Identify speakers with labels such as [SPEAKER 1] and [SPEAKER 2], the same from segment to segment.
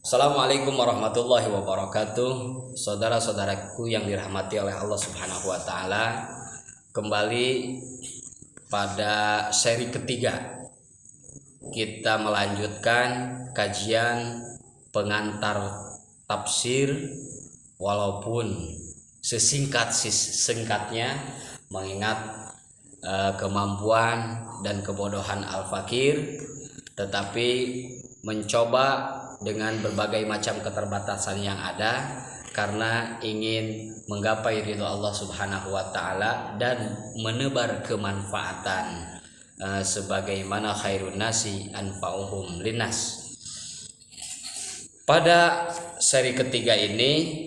[SPEAKER 1] Assalamualaikum warahmatullahi wabarakatuh. Saudara-saudaraku yang dirahmati oleh Allah Subhanahu wa taala, kembali pada seri ketiga kita melanjutkan kajian pengantar tafsir, walaupun sesingkatnya mengingat kemampuan dan kebodohan Al-Fakir, tetapi mencoba dengan berbagai macam keterbatasan yang ada karena ingin menggapai ridho Allah Subhanahu wa taala dan menebar kemanfaatan sebagaimana khairun nasi anfa'uhum linnas. Pada seri ketiga ini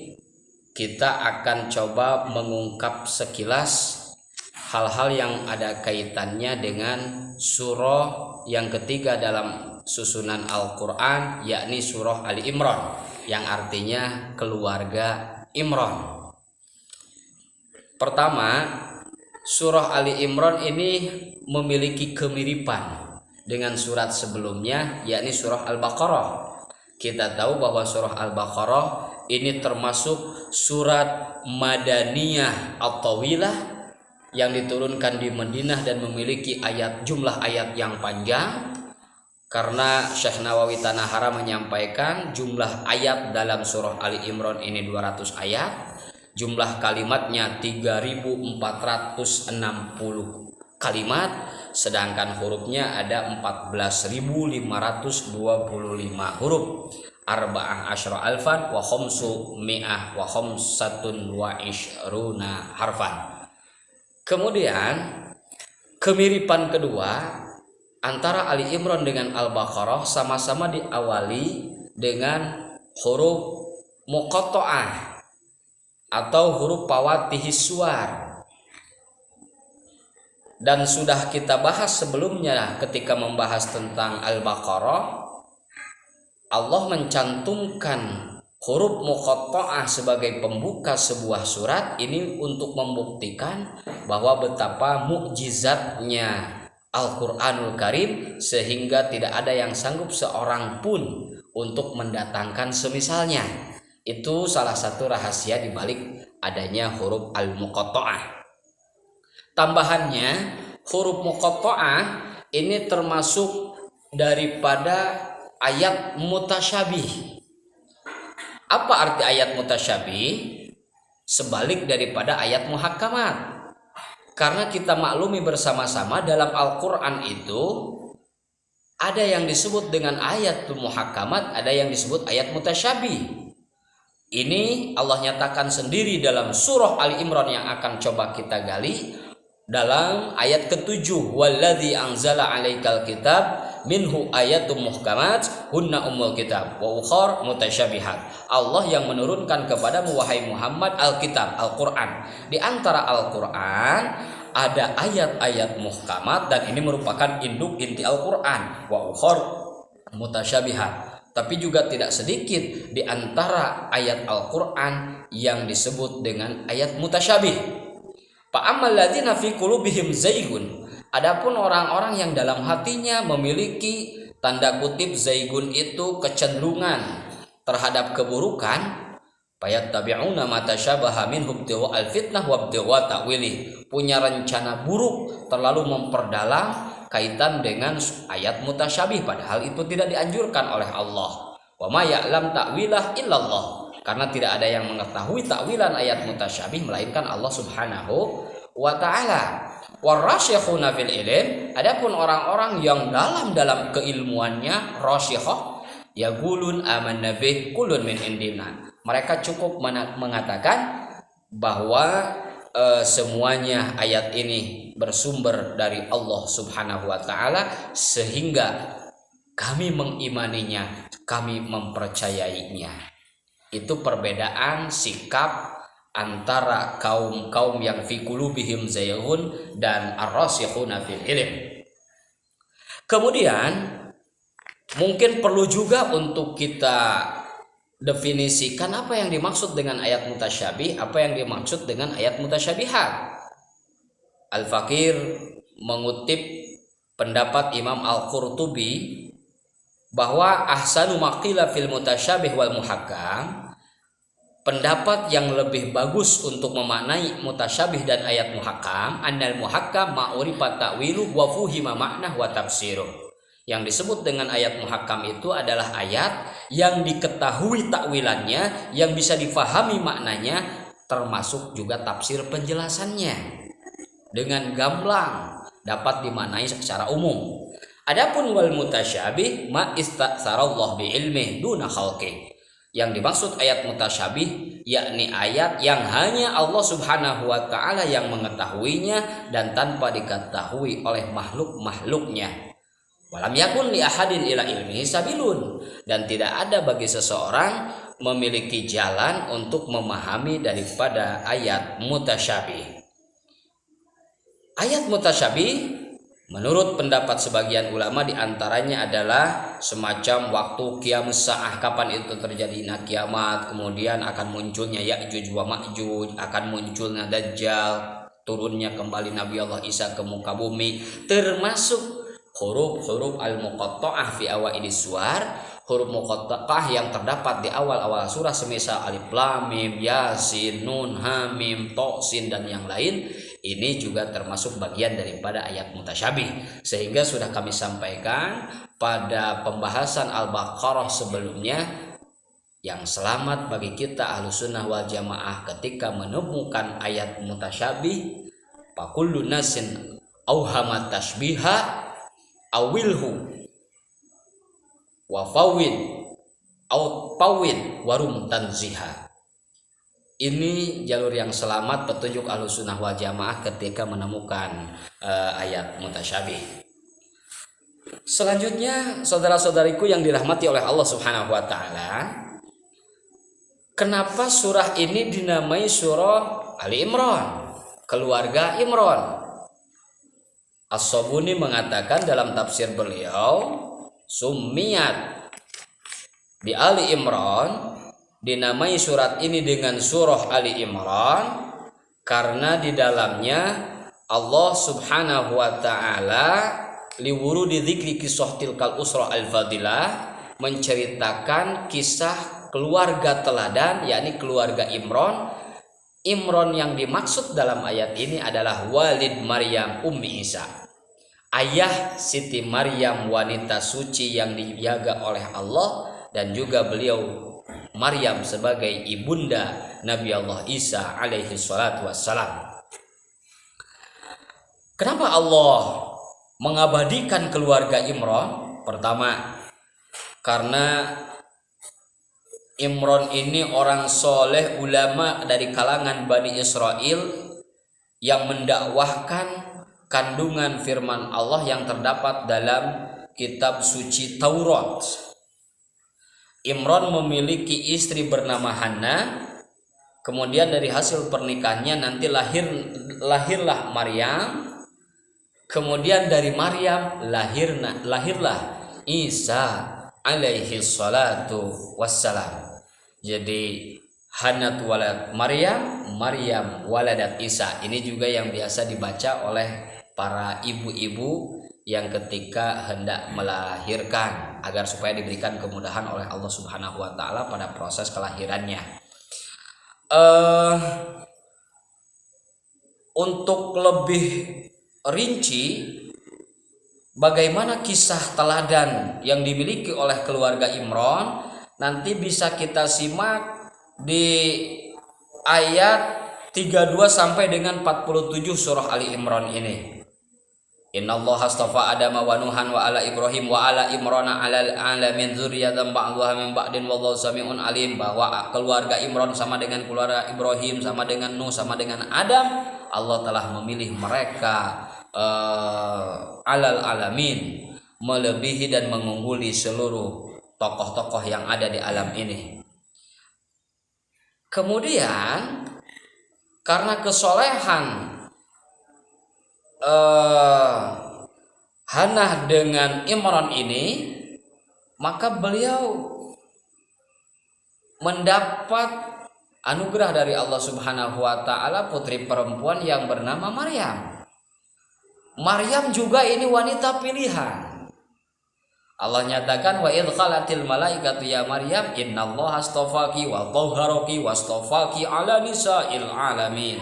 [SPEAKER 1] kita akan coba mengungkap sekilas hal-hal yang ada kaitannya dengan surah yang ketiga dalam susunan Al-Quran, yakni surah Ali Imran, yang artinya keluarga Imran. Pertama, surah Ali Imran ini memiliki kemiripan dengan surat sebelumnya, yakni surah Al-Baqarah. Kita tahu bahwa surah Al-Baqarah ini termasuk surat Madaniyah at-Tawilah yang diturunkan di Madinah dan memiliki jumlah ayat yang panjang. Karena Syekh Nawawi Tanahara menyampaikan jumlah ayat dalam surah Ali Imran ini 200 ayat, jumlah kalimatnya 3460 kalimat, sedangkan hurufnya ada 14.525 huruf. Arba'ah asyra alfan wa khomsu mi'ah wa khomsatun wa ishruna harfan. Kemudian kemiripan kedua antara Ali Imran dengan Al-Baqarah sama-sama diawali dengan huruf muqatta'ah atau huruf fawatihis suwar. Dan sudah kita bahas sebelumnya ketika membahas tentang Al-Baqarah, Allah mencantumkan huruf muqatta'ah sebagai pembuka sebuah surat ini untuk membuktikan bahwa betapa mukjizatnya Al-Quranul Karim, sehingga tidak ada yang sanggup seorang pun untuk mendatangkan semisalnya. Itu salah satu rahasia di balik adanya huruf al-muqatta'ah. Tambahannya, huruf muqatta'ah ini termasuk daripada ayat mutasyabih. Apa arti ayat mutasyabih? Sebalik daripada ayat muhakamat. Karena kita maklumi bersama-sama dalam Al-Quran itu ada yang disebut dengan ayat muhakamat, ada yang disebut ayat mutasyabih. Ini Allah nyatakan sendiri dalam surah Ali Imran yang akan coba kita gali dalam ayat ke-7, walladzi anzala 'alaikal kitab minhu ayatum muhkamat hunna ummul kitab wa ukhar mutasyabihat. Allah yang menurunkan kepadamu wahai Muhammad Alkitab, Al-Quran. Di antara Al-Quran ada ayat-ayat muhkamat dan ini merupakan induk inti Al-Quran, wa ukhar mutasyabihat. Tapi juga tidak sedikit di antara ayat Al-Quran yang disebut dengan ayat mutasyabih. Fa'ammal ladzina fi qulubihim zaygun. Adapun orang-orang yang dalam hatinya memiliki tanda kutip zaygun itu kecenderungan terhadap keburukan, fayattabi'una ma tasyabaha minhu ibtigha al-fitnah wa ibtigha ta'wili. Punya rencana buruk, terlalu memperdalam kaitan dengan ayat mutasyabih, padahal itu tidak dianjurkan oleh Allah. Wa ma ya'lam ta'wilah illallah. Karena tidak ada yang mengetahui takwilan ayat mutasyabih melainkan Allah Subhanahu wa taala. Warasyikhuna fil ilm, adapun orang-orang yang dalam keilmuannya rasyikhah, yaqulun amanna bih kullun min indina. Mereka cukup mengatakan bahwa semuanya ayat ini bersumber dari Allah Subhanahu wa taala, sehingga kami mengimaninya, kami mempercayainya. Itu perbedaan sikap antara kaum-kaum yang fi qulubihim zayghun dan ar-rasikhuna fil ilm. Kemudian mungkin perlu juga untuk kita definisikan apa yang dimaksud dengan ayat mutasyabih, apa yang dimaksud dengan ayat mutasyabihat. Al-Fakir mengutip pendapat Imam Al-Qurtubi bahwa ahsanu maqila fil mutasyabih wal muhakkam, pendapat yang lebih bagus untuk memaknai mutasyabih dan ayat muhakkam, annal muhakkam ma'urifa ta'wilu wa fuhima ma'nah wa tafsiruh. Yang disebut dengan ayat muhakkam itu adalah ayat yang diketahui takwilannya, yang bisa difahami maknanya, termasuk juga tafsir penjelasannya dengan gamblang, dapat dimaknai secara umum. Adapun wal mutasyabih ma istatsarallahu bi ilmi duna khalqi. Yang dimaksud ayat mutasyabih yakni ayat yang hanya Allah Subhanahu wa taala yang mengetahuinya dan tanpa diketahui oleh makhluk-makhluknya. Walam yakun li ahadin ila ilmihi sabilun, dan tidak ada bagi seseorang memiliki jalan untuk memahami daripada ayat mutasyabih. Ayat mutasyabih menurut pendapat sebagian ulama diantaranya adalah semacam waktu qiyamus sa'ah, kapan itu terjadi kiamat, kemudian akan munculnya Ya'juj wa Ma'juj, akan munculnya Dajjal, turunnya kembali Nabi Allah Isa ke muka bumi, termasuk huruf-huruf al-muqatta'ah fi awaidis suwar, huruf muqatta'ah yang terdapat di awal-awal surah semisal alif lam mim, yasin, nun, ha mim, ta, sin dan yang lain. Ini juga termasuk bagian daripada ayat mutasyabih. Sehingga sudah kami sampaikan pada pembahasan Al-Baqarah sebelumnya, yang selamat bagi kita Ahlussunnah wal Jamaah ketika menemukan ayat mutasyabih, fakullu nasin auhamat tashbiha awilhu wa fawin au pawin warum tanziha. Ini jalur yang selamat petunjuk Ahlussunnah wal Jamaah ketika menemukan ayat mutasyabih. Selanjutnya, saudara-saudariku yang dirahmati oleh Allah Subhanahu wa taala, kenapa surah ini dinamai surah Ali Imran, keluarga Imran? As-Sabuni mengatakan dalam tafsir beliau, summiyat di Ali Imran, dinamai surat ini dengan surah Ali Imran karena di dalamnya Allah Subhanahu wa taala liwurudi dzikri kisah tilkal usra al-fadilah, menceritakan kisah keluarga teladan, yakni keluarga Imran. Imran yang dimaksud dalam ayat ini adalah walid Maryam Ummi Isa, ayah Siti Maryam wanita suci yang dijaga oleh Allah, dan juga beliau Maryam sebagai ibunda Nabi Allah Isa alaihi salatu wassalam. Kenapa Allah mengabadikan keluarga Imran? Pertama, karena Imran ini orang soleh, ulama dari kalangan Bani Israel yang mendakwahkan kandungan firman Allah yang terdapat dalam kitab suci Taurat. Imran memiliki istri bernama Hannah. Kemudian dari hasil pernikahannya nanti lahirlah Maryam. Kemudian dari Maryam lahirlah Isa alaihi salatu wassalam. Jadi Hannah walad Maryam, Maryam waladat Isa. Ini juga yang biasa dibaca oleh para ibu-ibu yang ketika hendak melahirkan, agar supaya diberikan kemudahan oleh Allah Subhanahu wa taala pada proses kelahirannya. Untuk lebih rinci bagaimana kisah teladan yang dimiliki oleh keluarga Imran, nanti bisa kita simak di ayat 32 sampai dengan 47 surah Ali Imran ini. Innallaha astafa Adama wa Nuhan wa ala Ibrahim wa ala Imrana alal alamin dzurriyyatan ba'daha min ba'din wallahu samiun alim, bahwa keluarga Imran sama dengan keluarga Ibrahim, sama dengan Nuh, sama dengan Adam. Allah telah memilih mereka alal alamin, melebihi dan mengungguli seluruh tokoh-tokoh yang ada di alam ini. Kemudian karena kesolehan Hannah dengan Imran ini, maka beliau mendapat anugerah dari Allah Subhanahu wa taala putri perempuan yang bernama Maryam. Maryam juga ini wanita pilihan. Allah nyatakan wa idh qalatil malaikatu ya Maryam innallaha astafaki wa tahharaki wastafaki ala nisa'il alamin.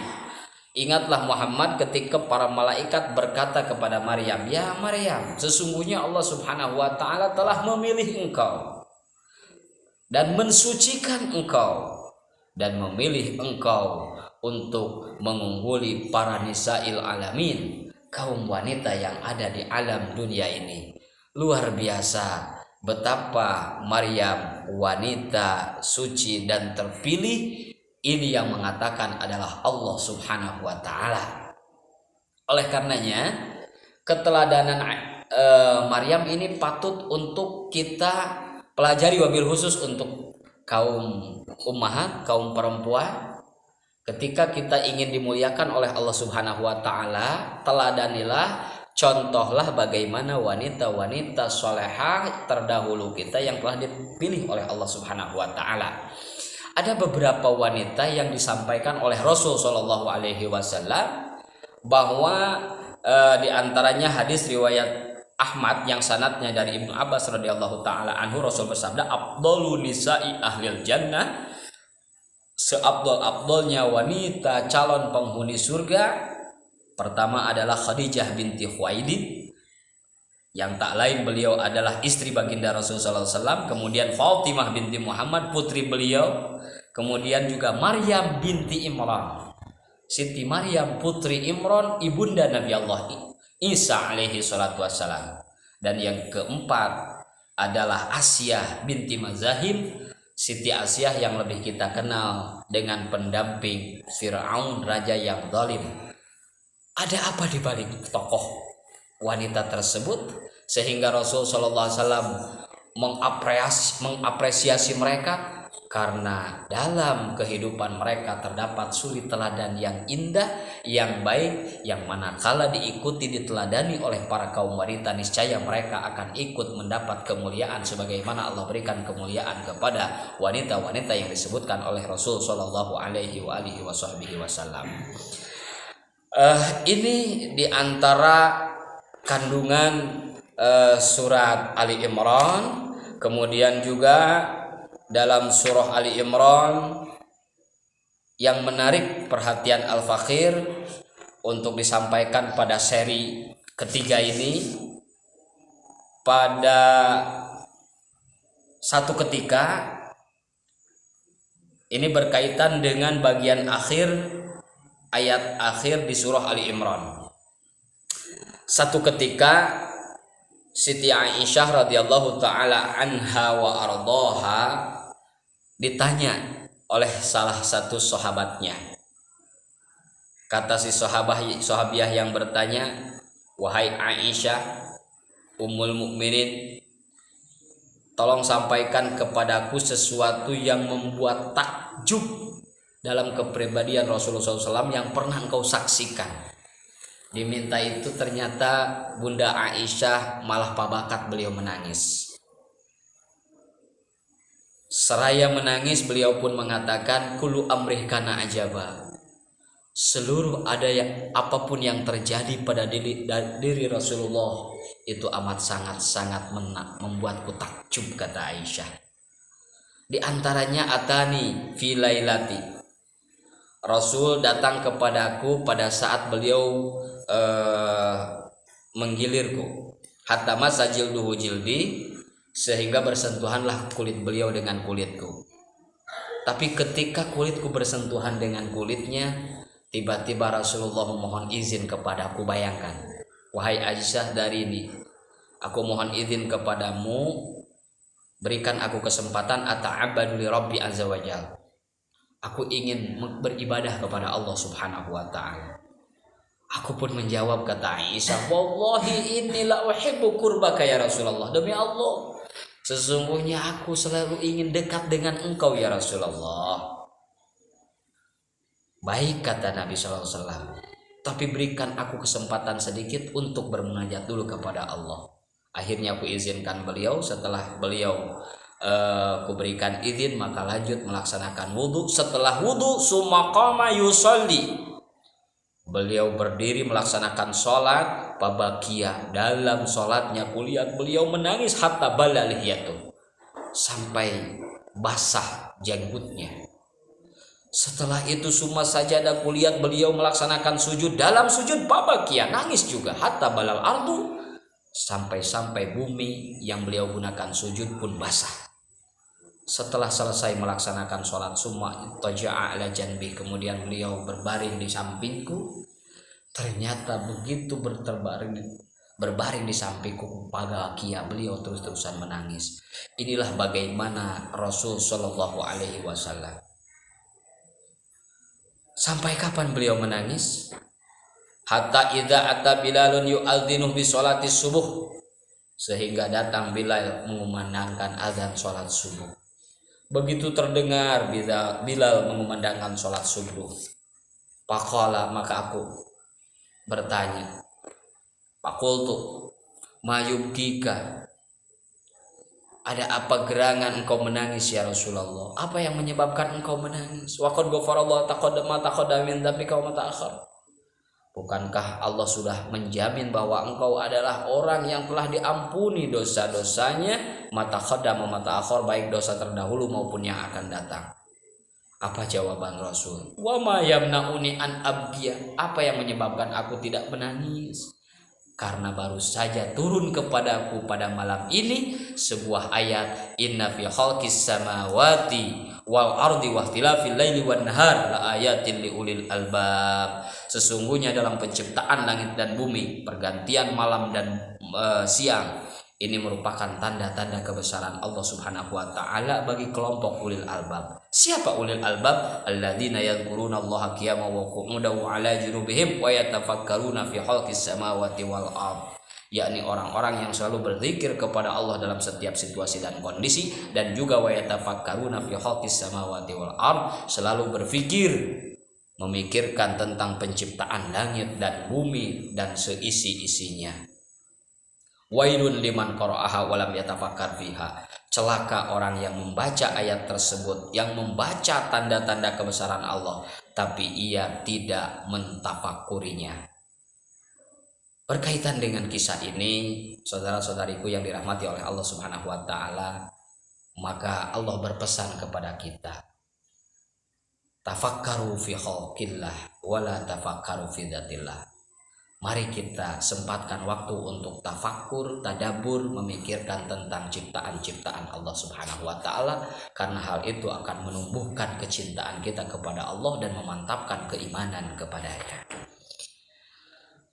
[SPEAKER 1] Ingatlah Muhammad ketika para malaikat berkata kepada Maryam, ya Maryam, sesungguhnya Allah Subhanahu wa taala telah memilih engkau dan mensucikan engkau dan memilih engkau untuk mengungguli para nisa'il alamin, kaum wanita yang ada di alam dunia ini. Luar biasa betapa Maryam wanita suci dan terpilih ini yang mengatakan adalah Allah Subhanahu wa taala. Oleh karenanya keteladanan Maryam ini patut untuk kita pelajari, wabil khusus untuk kaum ummahat, kaum perempuan. Ketika kita ingin dimuliakan oleh Allah Subhanahu wa taala, teladanilah, contohlah bagaimana wanita-wanita solehah terdahulu kita yang telah dipilih oleh Allah Subhanahu wa taala. Ada beberapa wanita yang disampaikan oleh Rasul Shallallahu alaihi wasallam bahwa di antaranya hadis riwayat Ahmad yang sanadnya dari Ibnu Abbas radhiyallahu taala anhu, Rasul bersabda, "Afdhalu nisa'i ahlil jannah." Seabdol-abdolnya wanita calon penghuni surga pertama adalah Khadijah binti Khuwailid, yang tak lain beliau adalah istri baginda Rasulullah SAW. Kemudian Fatimah binti Muhammad, putri beliau. Kemudian juga Maryam binti Imran, Siti Maryam putri Imran, ibunda Nabi Allah Isa alaihi salatu wassalam. Dan yang keempat adalah Asyah binti Mazahim, Siti Asyah yang lebih kita kenal dengan pendamping Fir'aun, raja yang zalim. Ada apa di balik tokoh wanita tersebut sehingga Rasul Shallallahu Alaihi Wasallam mengapresiasi mereka? Karena dalam kehidupan mereka terdapat suri teladan yang indah, yang baik, yang manakala diikuti diteladani oleh para kaum wanita, niscaya mereka akan ikut mendapat kemuliaan sebagaimana Allah berikan kemuliaan kepada wanita-wanita yang disebutkan oleh Rasul Shallallahu Alaihi Wasallam. Ini diantara kandungan surat Ali Imran. Kemudian juga dalam surah Ali Imran yang menarik perhatian Al-Fakhir untuk disampaikan pada seri ketiga ini, pada satu ketika ini berkaitan dengan bagian akhir ayat akhir di surah Ali Imran. Satu ketika Siti Aisyah radhiyallahu taala anha wa ardhaha ditanya oleh salah satu sahabatnya. Kata si sahabiah yang bertanya, "Wahai Aisyah, Ummul Mukminin, tolong sampaikan kepadaku sesuatu yang membuat takjub dalam kepribadian Rasulullah SAW yang pernah engkau saksikan." Diminta itu, ternyata Bunda Aisyah malah pabakat beliau menangis. Seraya menangis beliau pun mengatakan, "Kullu amrih kana ajaba." Seluruh apapun yang terjadi pada diri Rasulullah itu amat sangat membuatku takjub, kata Aisyah. Di antaranya atani fi lailati. Rasul datang kepadaku pada saat beliau menggilirku, hatta masa jilduhu jildi, sehingga bersentuhanlah kulit beliau dengan kulitku. Tapi ketika kulitku bersentuhan dengan kulitnya, tiba-tiba Rasulullah memohon izin kepadaku. Bayangkan, "Wahai Aisyah, dari ini aku mohon izin kepadamu, berikan aku kesempatan ata'abbadu li Rabbi azza wajal. Aku ingin beribadah kepada Allah Subhanahu wa taala." Aku pun menjawab, kata Aisyah, "Wallahi inni la uhibbu qurbaka ya Rasulullah." Demi Allah, sesungguhnya aku selalu ingin dekat dengan engkau ya Rasulullah. Baik, kata Nabi SAW, tapi berikan aku kesempatan sedikit untuk bermunajat dulu kepada Allah. Akhirnya aku izinkan beliau. Setelah beliau aku berikan izin, maka lanjut melaksanakan wudhu. Setelah wudhu, summa qama yusalli, beliau berdiri melaksanakan sholat, pabakia, dalam sholatnya kulihat beliau menangis hatta bala lihiyatu, sampai basah janggutnya. Setelah itu summa sajadah, kulihat beliau melaksanakan sujud, dalam sujud pabakia nangis juga hatta balal ardu, sampai-sampai bumi yang beliau gunakan sujud pun basah. Setelah selesai melaksanakan sholat summa ittaja'a ala janbi, kemudian beliau berbaring di sampingku. Ternyata begitu berbaring di sampingku pabakia, beliau terus-terusan menangis. Inilah bagaimana Rasul Shallallahu Alaihi Wasallam. Sampai kapan beliau menangis? Hatta idza ata Bilalun yu'adzinu bi sholati subuh, sehingga datang Bilal mengumandangkan azan sholat subuh. Begitu terdengar Bilal mengumandangkan sholat subuh, faqala, maka aku bertanya, faqultu mayubkika, ada apa gerangan engkau menangis ya Rasulullah? Apa yang menyebabkan engkau menangis? Wa qad ghafarallahu taqaddama min dzambika wa ma ta'akhkhar. Bukankah Allah sudah menjamin bahwa engkau adalah orang yang telah diampuni dosa-dosanya, mata khodam mata akhor, baik dosa terdahulu maupun yang akan datang. Apa jawaban Rasul? Wa ma yamna'uni an abkiya, apa yang menyebabkan aku tidak menangis? Karena baru saja turun kepadaku pada malam ini sebuah ayat, inna fi khalqis samawati wal ardi wa ikhtilafil laili wan nahar la ayatin liulil albab. Sesungguhnya dalam penciptaan langit dan bumi, pergantian malam dan siang, ini merupakan tanda-tanda kebesaran Allah Subhanahu wa taala bagi kelompok ulil albab. Siapa ulil albab? Alladzina yadhkurunallaha qiyaman wa qu'udan wa 'ala junubihim wa yatafakkaruna fi khalqis samawati wal ard. Yakni orang-orang yang selalu berzikir kepada Allah dalam setiap situasi dan kondisi, dan juga wa yatafakkaruna fi khalqis samawati wal ard, selalu berfikir, memikirkan tentang penciptaan langit dan bumi dan seisi-isinya. Wailun liman qara'aha wa lam yatafakkar fiha. Celaka orang yang membaca ayat tersebut, yang membaca tanda-tanda kebesaran Allah, tapi ia tidak mentafakurinya. Berkaitan dengan kisah ini, saudara-saudariku yang dirahmati oleh Allah Subhanahu wa taala, maka Allah berpesan kepada kita, tafakkaru fi khalqillah wala tafakkaru fi dzatillah. Mari kita sempatkan waktu untuk tafakkur, tadabbur, memikirkan tentang ciptaan-ciptaan Allah Subhanahu wa taala, karena hal itu akan menumbuhkan kecintaan kita kepada Allah dan memantapkan keimanan kepadanya.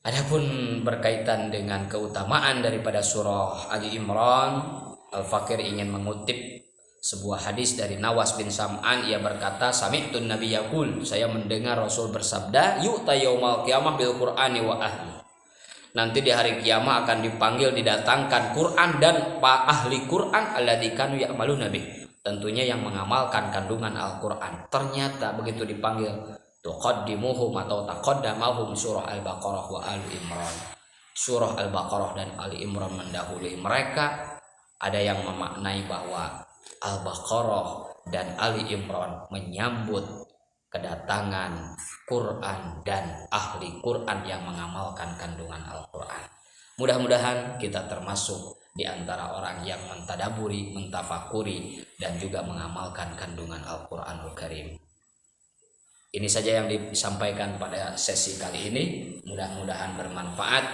[SPEAKER 1] Adapun berkaitan dengan keutamaan daripada surah Ali Imran, Al-Fakir ingin mengutip sebuah hadis dari Nawas bin Sam'an. Ia berkata, sami'tun nabi yaqul, saya mendengar Rasul bersabda, yu'ta yaumal qiyamah bil qur'ani wa ahli. Nanti di hari kiamat akan dipanggil, didatangkan Quran dan ahli Quran, alladzi kanu ya'maluna bih, tentunya yang mengamalkan kandungan Al-Quran. Ternyata begitu dipanggil, tuqaddimuhum atau taqaddamahum surah Al-Baqarah wa Ali Imran. Surah Al-Baqarah dan Ali Imran mendahului mereka. Ada yang memaknai bahwa Al-Baqarah dan Ali Imran menyambut kedatangan Quran dan ahli Quran yang mengamalkan kandungan Al-Quran. Mudah-mudahan kita termasuk di antara orang yang mentadaburi, mentafakuri, dan juga mengamalkan kandungan Al-Quranul Karim. Ini saja yang disampaikan pada sesi kali ini. Mudah-mudahan bermanfaat.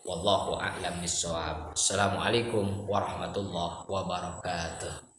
[SPEAKER 1] Wallahu a'lam bishawab. Assalamualaikum warahmatullahi wabarakatuh.